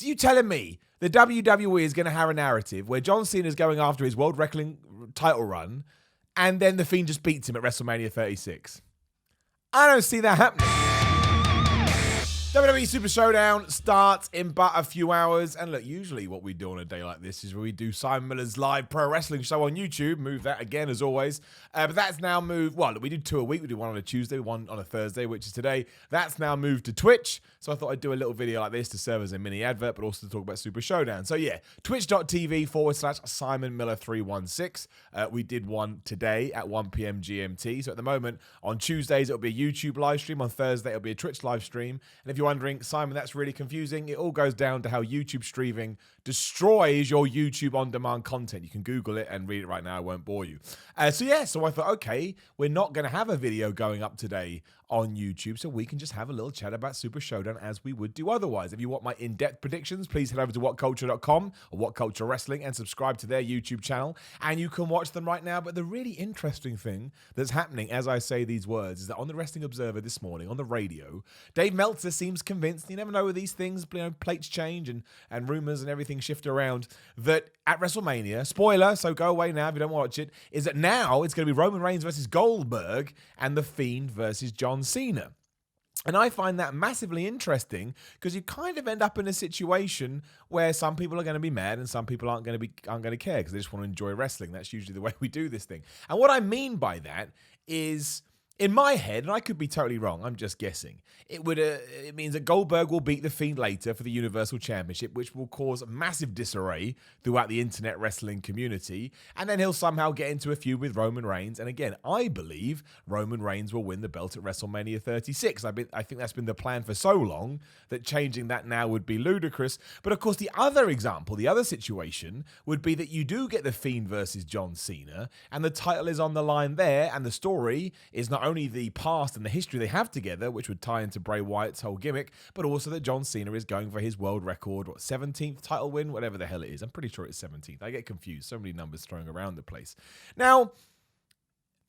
you telling me the WWE is going to have a narrative where John Cena is going after his World Wrestling title run and then The Fiend just beats him at WrestleMania 36? I don't see that happening. WWE Super ShowDown starts in but a few hours. And look, usually what we do on a day like this is where we do Simon Miller's live pro wrestling show on YouTube. Move that again, as always. But that's now moved. Well, we do 2 a week. We do one on a Tuesday, one on a Thursday, which is today. That's now moved to Twitch. So I thought I'd do a little video like this to serve as a mini advert, but also to talk about Super ShowDown. So yeah, twitch.tv/Simon Miller 316. We did one today at 1 p.m. GMT. So at the moment, on Tuesdays, it'll be a YouTube live stream. On Thursday, it'll be a Twitch live stream. And if you're wondering, Simon, that's really confusing. It all goes down to how YouTube streaming destroys your YouTube on-demand content. You can Google it and read it right now. I won't bore you. So I thought, okay, we're not going to have a video going up today on YouTube, so we can just have a little chat about Super ShowDown as we would do otherwise. If you want my in-depth predictions, please head over to whatculture.com or What Culture Wrestling and subscribe to their YouTube channel, and you can watch them right now. But the really interesting thing that's happening as I say these words is that on the Wrestling Observer this morning, on the radio, Dave Meltzer seems convinced, you never know with these things, plates change and rumors and everything shift around, that at WrestleMania, spoiler, so go away now if you don't watch it, is that now it's going to be Roman Reigns versus Goldberg and The Fiend versus John Cena. And I find that massively interesting because you kind of end up in a situation where some people are going to be mad and some people aren't going to care because they just want to enjoy wrestling. That's usually the way we do this thing. And what I mean by that is, in my head, and I could be totally wrong, I'm just guessing, it means that Goldberg will beat The Fiend later for the Universal Championship, which will cause massive disarray throughout the internet wrestling community, and then he'll somehow get into a feud with Roman Reigns, and again, I believe Roman Reigns will win the belt at WrestleMania 36. I think that's been the plan for so long that changing that now would be ludicrous. But of course, the other example, the other situation, would be that you do get The Fiend versus John Cena, and the title is on the line there, and the story is not only the past and the history they have together, which would tie into Bray Wyatt's whole gimmick, but also that John Cena is going for his world record, 17th title win, whatever the hell it is. I'm pretty sure it's 17th. I get confused. So many numbers throwing around the place. Now,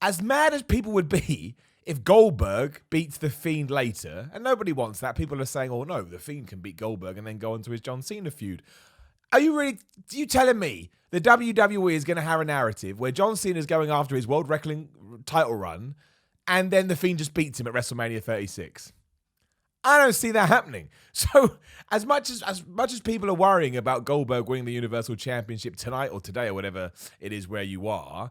as mad as people would be if Goldberg beats The Fiend later, and nobody wants that. People are saying, oh no, The Fiend can beat Goldberg and then go on to his John Cena feud. Are you telling me the WWE is going to have a narrative where John Cena is going after his World Wrestling title run and then The Fiend just beats him at WrestleMania 36? I don't see that happening. So as much as people are worrying about Goldberg winning the Universal Championship tonight or today or whatever it is where you are,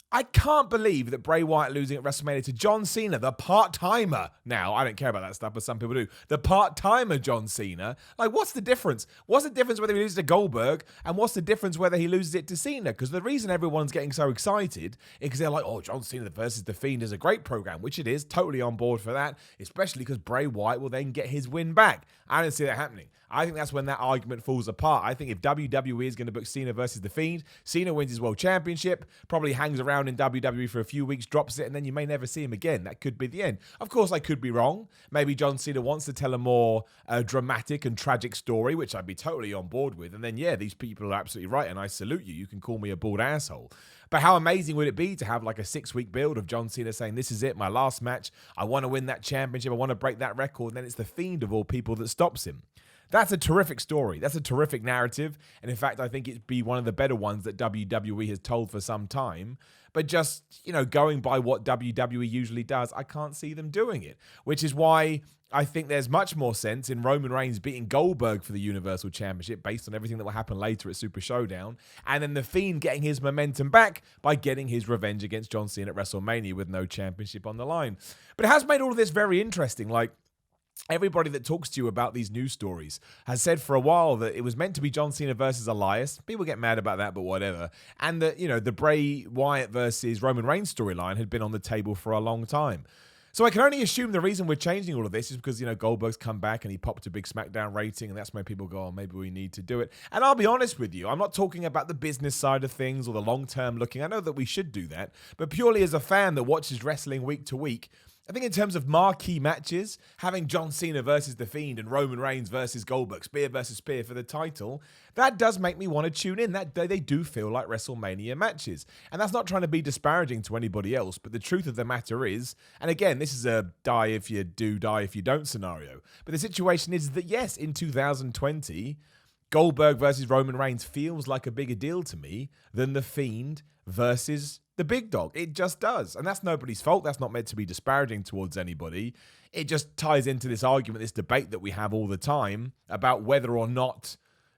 I can't believe that Bray Wyatt losing at WrestleMania to John Cena, the part-timer. Now, I don't care about that stuff, but some people do. The part-timer John Cena. Like, what's the difference? What's the difference whether he loses to Goldberg, and what's the difference whether he loses it to Cena? Because the reason everyone's getting so excited is because they're like, oh, John Cena versus The Fiend is a great program, which it is. Totally on board for that, especially because Bray Wyatt will then get his win back. I don't see that happening. I think that's when that argument falls apart. I think if WWE is going to book Cena versus The Fiend, Cena wins his World Championship, probably hangs around in WWE for a few weeks, drops it, and then you may never see him again. That could be the end. Of course, I could be wrong. Maybe John Cena wants to tell a more dramatic and tragic story, which I'd be totally on board with. And then, yeah, these people are absolutely right, and I salute you. You can call me a bald asshole. But how amazing would it be to have like a 6-week build of John Cena saying, this is it, my last match. I want to win that championship. I want to break that record. And then it's The Fiend of all people that stops him. That's a terrific story. That's a terrific narrative. And in fact, I think it'd be one of the better ones that WWE has told for some time. But just, going by what WWE usually does, I can't see them doing it. Which is why I think there's much more sense in Roman Reigns beating Goldberg for the Universal Championship based on everything that will happen later at Super ShowDown. And then The Fiend getting his momentum back by getting his revenge against John Cena at WrestleMania with no championship on the line. But it has made all of this very interesting. Like, everybody that talks to you about these news stories has said for a while that it was meant to be John Cena versus Elias. People get mad about that, but whatever. And that, the Bray Wyatt versus Roman Reigns storyline had been on the table for a long time. So I can only assume the reason we're changing all of this is because, Goldberg's come back and he popped a big SmackDown rating, and that's when people go, oh, maybe we need to do it. And I'll be honest with you, I'm not talking about the business side of things or the long-term looking. I know that we should do that, but purely as a fan that watches wrestling week to week, I think in terms of marquee matches, having John Cena versus The Fiend and Roman Reigns versus Goldberg, spear versus spear for the title, that does make me want to tune in. That they do feel like WrestleMania matches. And that's not trying to be disparaging to anybody else, but the truth of the matter is, and again, this is a die if you do, die if you don't scenario, but the situation is that yes, in 2020, Goldberg versus Roman Reigns feels like a bigger deal to me than The Fiend versus the big dog. It just does. And that's nobody's fault. That's not meant to be disparaging towards anybody. It just ties into this argument, this debate that we have all the time about whether or not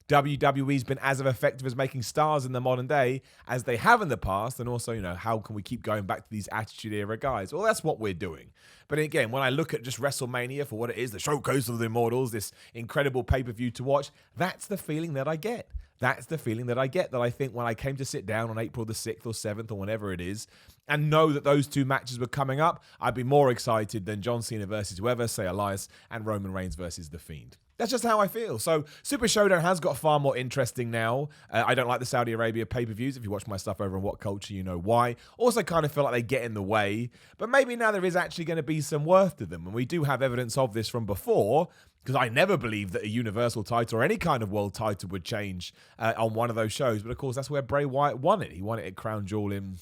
WWE's been as effective as making stars in the modern day as they have in the past. And also, how can we keep going back to these Attitude Era guys? Well, that's what we're doing. But again, when I look at just WrestleMania for what it is, the showcase of the immortals, this incredible pay-per-view to watch, that's the feeling that I get. That's the feeling that I get, that I think when I came to sit down on April the 6th or 7th or whenever it is, and know that those two matches were coming up, I'd be more excited than John Cena versus whoever, say Elias, and Roman Reigns versus The Fiend. That's just how I feel. So Super ShowDown has got far more interesting now. I don't like the Saudi Arabia pay-per-views. If you watch my stuff over on What Culture, you know why. Also kind of feel like they get in the way. But maybe now there is actually going to be some worth to them. And we do have evidence of this from before, because I never believed that a Universal title or any kind of world title would change on one of those shows. But of course, that's where Bray Wyatt won it. He won it at Crown Jewel in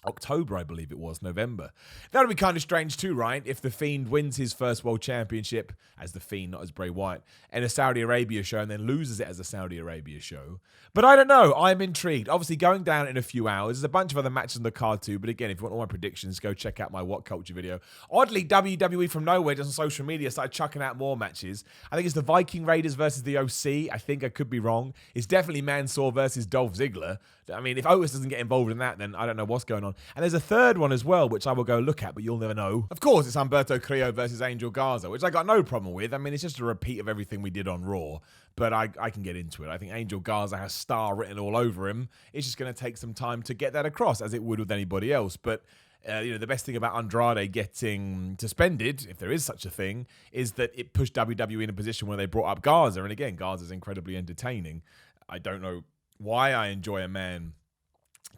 October, I believe it was, November. That would be kind of strange too, right? If The Fiend wins his first world championship as The Fiend, not as Bray Wyatt, in a Saudi Arabia show and then loses it as a Saudi Arabia show. But I don't know. I'm intrigued. Obviously, going down in a few hours. There's a bunch of other matches on the card too. But again, if you want all my predictions, go check out my What Culture video. Oddly, WWE from nowhere, just on social media, started chucking out more matches. I think it's the Viking Raiders versus the OC. I think I could be wrong. It's definitely Mansoor versus Dolph Ziggler. I mean, if Otis doesn't get involved in that, then I don't know what's going on. And there's a third one as well, which I will go look at, but you'll never know. Of course, it's Humberto Carrillo versus Angel Garza, which I got no problem with. I mean, it's just a repeat of everything we did on Raw, but I can get into it. I think Angel Garza has star written all over him. It's just going to take some time to get that across, as it would with anybody else. But the best thing about Andrade getting suspended, if there is such a thing, is that it pushed WWE in a position where they brought up Garza. And again, Garza's incredibly entertaining. I don't know why I enjoy a man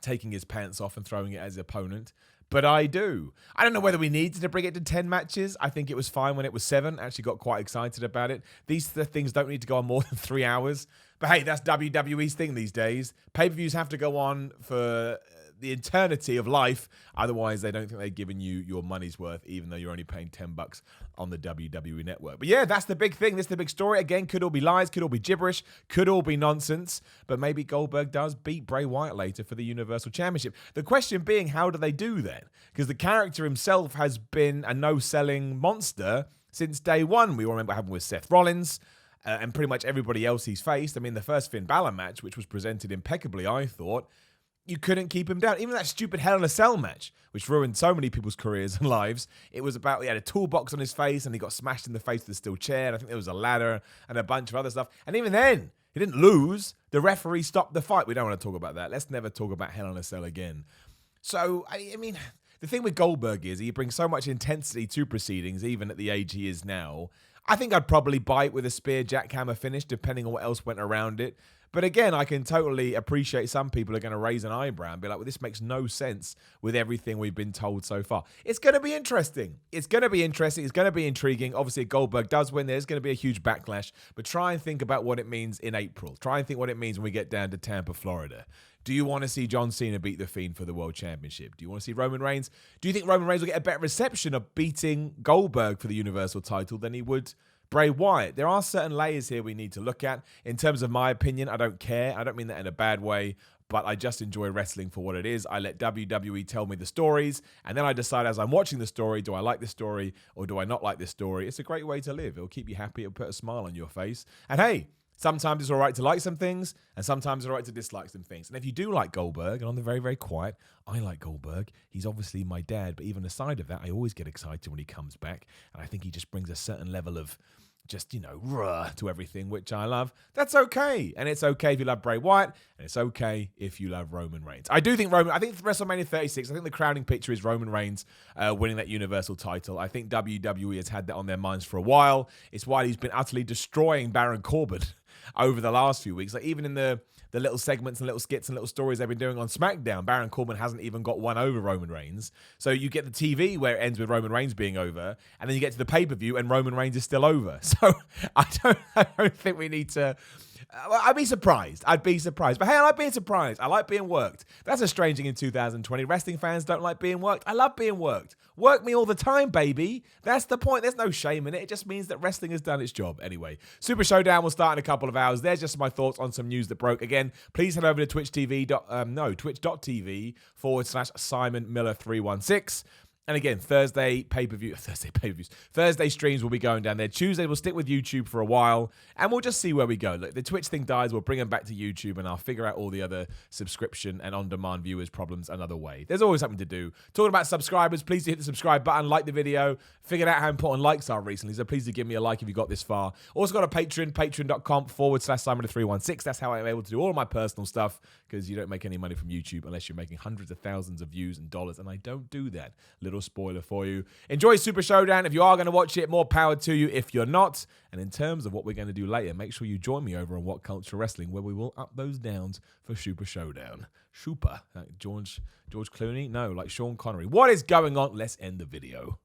taking his pants off and throwing it as an opponent, but I do. I don't know whether we needed to bring it to 10 matches. I think it was fine when it was 7. I actually got quite excited about it. These things don't need to go on more than 3 hours. But hey, that's WWE's thing these days. Pay-per-views have to go on for the eternity of life. Otherwise, they don't think they've given you your money's worth, even though you're only paying $10 on the WWE network. But yeah, that's the big thing. This is the big story. Again, could all be lies, could all be gibberish, could all be nonsense. But maybe Goldberg does beat Bray Wyatt later for the Universal Championship. The question being, how do they do that? Because the character himself has been a no-selling monster since day one. We all remember what happened with Seth Rollins. And pretty much everybody else he's faced. I mean, the first Finn Balor match, which was presented impeccably, I thought, you couldn't keep him down. Even that stupid Hell in a Cell match, which ruined so many people's careers and lives. It was about, he had a toolbox on his face and he got smashed in the face with a steel chair. And I think there was a ladder and a bunch of other stuff. And even then, he didn't lose. The referee stopped the fight. We don't want to talk about that. Let's never talk about Hell in a Cell again. So, I mean, the thing with Goldberg is he brings so much intensity to proceedings, even at the age he is now. I think I'd probably bite with a spear jackhammer finish, depending on what else went around it. But again, I can totally appreciate some people are going to raise an eyebrow and be like, well, this makes no sense with everything we've been told so far. It's going to be interesting. It's going to be interesting. It's going to be intriguing. Obviously, if Goldberg does win, there's going to be a huge backlash. But try and think about what it means in April. Try and think what it means when we get down to Tampa, Florida. Do you want to see John Cena beat The Fiend for the World Championship? Do you want to see Roman Reigns? Do you think Roman Reigns will get a better reception of beating Goldberg for the Universal title than he would Bray Wyatt? There are certain layers here we need to look at. In terms of my opinion, I don't care. I don't mean that in a bad way, but I just enjoy wrestling for what it is. I let WWE tell me the stories, and then I decide as I'm watching the story, do I like this story or do I not like this story? It's a great way to live. It'll keep you happy. It'll put a smile on your face. And hey, sometimes it's all right to like some things, and sometimes it's all right to dislike some things. And if you do like Goldberg, and on the very, very quiet, I like Goldberg. He's obviously my dad, but even aside of that, I always get excited when he comes back, and I think he just brings a certain level of just, raw to everything, which I love. That's okay. And it's okay if you love Bray Wyatt, and it's okay if you love Roman Reigns. I think WrestleMania 36, I think the crowning picture is Roman Reigns winning that Universal title. I think WWE has had that on their minds for a while. It's why he's been utterly destroying Baron Corbin. over the last few weeks. Like even in the little segments and little skits and little stories they've been doing on SmackDown, Baron Corbin hasn't even got one over Roman Reigns. So you get the TV where it ends with Roman Reigns being over, and then you get to the pay-per-view and Roman Reigns is still over. So I don't think we need to... I'd be surprised. I'd be surprised. But hey, I like being surprised. I like being worked. That's a strange thing in 2020. Wrestling fans don't like being worked. I love being worked. Work me all the time, baby. That's the point. There's no shame in it. It just means that wrestling has done its job. Anyway, Super Showdown will start in a couple of hours. There's just my thoughts on some news that broke. Again, please head over to twitch.tv/Simon Miller 316. And again, Thursday streams will be going down there. Tuesday, we'll stick with YouTube for a while, and we'll just see where we go. Look, the Twitch thing dies, we'll bring them back to YouTube, and I'll figure out all the other subscription and on-demand viewers problems another way. There's always something to do. Talking about subscribers, please do hit the subscribe button, like the video. Figured out how important likes are recently, so please do give me a like if you got this far. Also got a Patreon, patreon.com/Simon316. That's how I'm able to do all of my personal stuff, because you don't make any money from YouTube unless you're making hundreds of thousands of views and dollars, and I don't do that. Little spoiler for you. Enjoy Super Showdown. If you are going to watch it, more power to you. If you're not, and in terms of what we're going to do later, make sure you join me over on What Culture Wrestling, where we will up those downs for Super Showdown. Super. Like George Clooney? No, like Sean Connery. What is going on? Let's end the video.